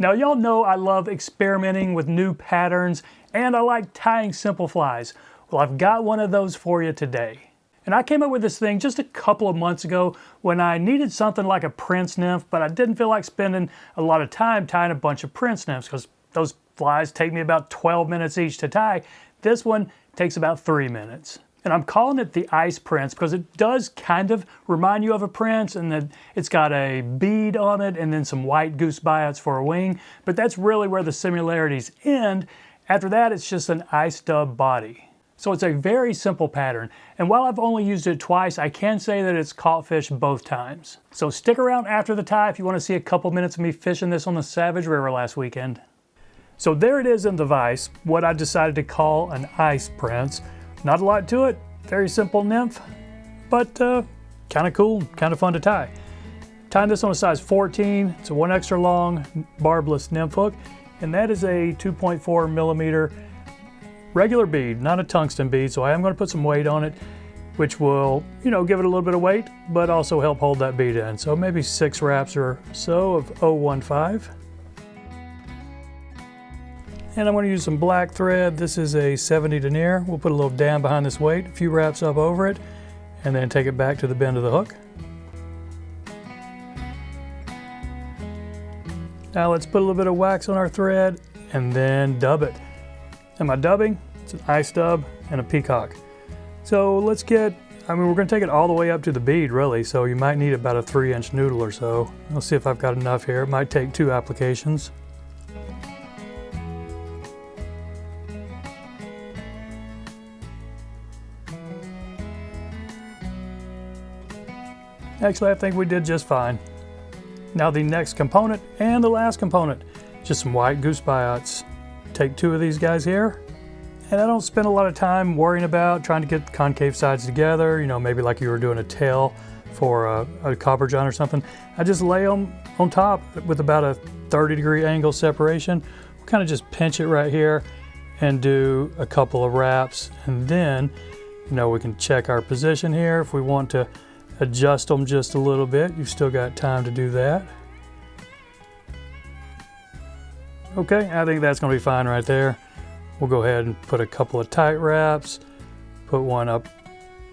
Now y'all know I love experimenting with new patterns and I like tying simple flies. Well, I've got one of those for you today. And I came up with this thing just a couple of months ago when I needed something like a Prince Nymph, but I didn't feel like spending a lot of time tying a bunch of Prince Nymphs because those flies take me about 12 minutes each to tie. This one takes about 3 minutes. And I'm calling it the Ice Prince because it does kind of remind you of a prince, and that it's got a bead on it and then some white goose biots for a wing, but that's really where the similarities end. After that, it's just an ice dub body. So it's a very simple pattern, and while I've only used it twice, I can say that it's caught fish both times. So stick around after the tie if you want to see a couple minutes of me fishing this on the Savage River last weekend. So there it is in the vise, what I decided to call an Ice Prince. Not a lot to it, very simple nymph, but kind of cool, kind of fun to tie. Tying this on a size 14, it's a 1 extra long barbless nymph hook, and that is a 2.4 millimeter regular bead, not a tungsten bead, so I am going to put some weight on it, which will, give it a little bit of weight, but also help hold that bead in. So maybe 6 wraps or so of 015. And I'm going to use some black thread. This is a 70 denier. We'll put a little dam behind this weight, a few wraps up over it, and then take it back to the bend of the hook. Now let's put a little bit of wax on our thread and then dub it. And my dubbing, it's an ice dub and a peacock. So let's we're going to take it all the way up to the bead really, so you might need about a 3-inch noodle or so. I'll see if I've got enough here. It might take 2 applications. Actually, I think we did just fine. Now the next component and the last component, just some white goose biots. Take 2 of these guys here, and I don't spend a lot of time worrying about trying to get the concave sides together, maybe like you were doing a tail for a copper john or something. I just lay them on top with about a 30-degree angle separation. We'll kind of just pinch it right here and do a couple of wraps, and then, we can check our position here if we want to adjust them just a little bit. You've still got time to do that. Okay, I think that's going to be fine right there. We'll go ahead and put a couple of tight wraps, put one up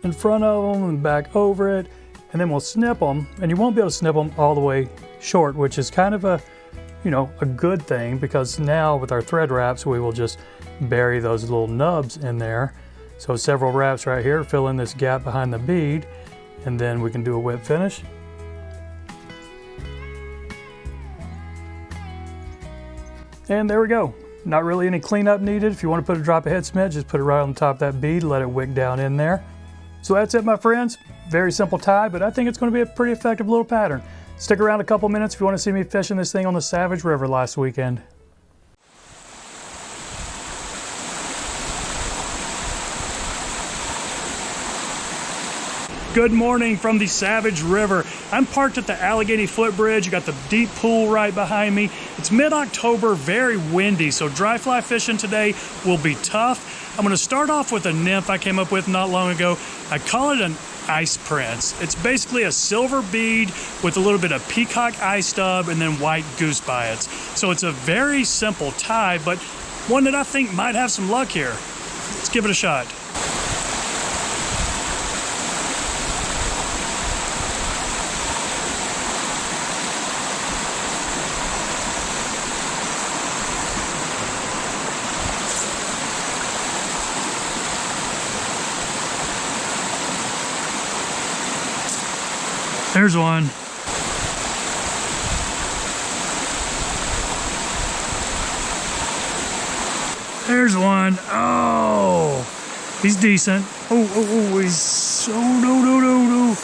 in front of them and back over it, and then we'll snip them. And you won't be able to snip them all the way short, which is kind of a good thing, because now with our thread wraps, we will just bury those little nubs in there. So several wraps right here, fill in this gap behind the bead, and then we can do a whip finish. And there we go. Not really any cleanup needed. If you want to put a drop of head cement, just put it right on the top of that bead, let it wick down in there. So that's it, my friends. Very simple tie, but I think it's going to be a pretty effective little pattern. Stick around a couple minutes if you want to see me fishing this thing on the Savage River last weekend. Good morning from the Savage River. I'm parked at the Allegheny Footbridge. You got the deep pool right behind me. It's mid-October, very windy, so dry fly fishing today will be tough. I'm going to start off with a nymph I came up with not long ago. I call it an Ice Prince. It's basically a silver bead with a little bit of peacock ice dub and then white goose biots. So it's a very simple tie, but one that I think might have some luck here. Let's give it a shot. There's one. There's one. Oh, he's decent. Oh, he's, no.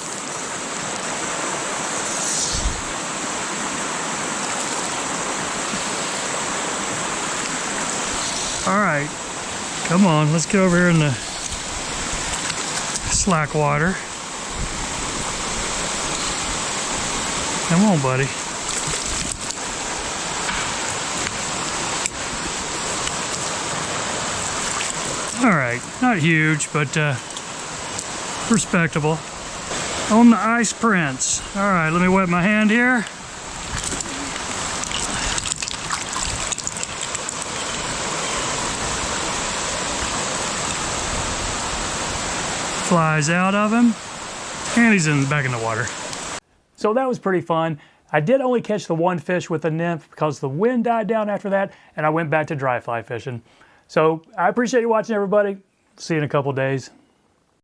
All right, come on, let's get over here in the slack water. Come on, buddy. All right, not huge, but respectable. On the Ice Prince. All right, let me wet my hand here. flies out of him, and he's back in the water. So that was pretty fun. I did only catch the one fish with the nymph because the wind died down after that, and I went back to dry fly fishing. So I appreciate you watching, everybody. See you in a couple days.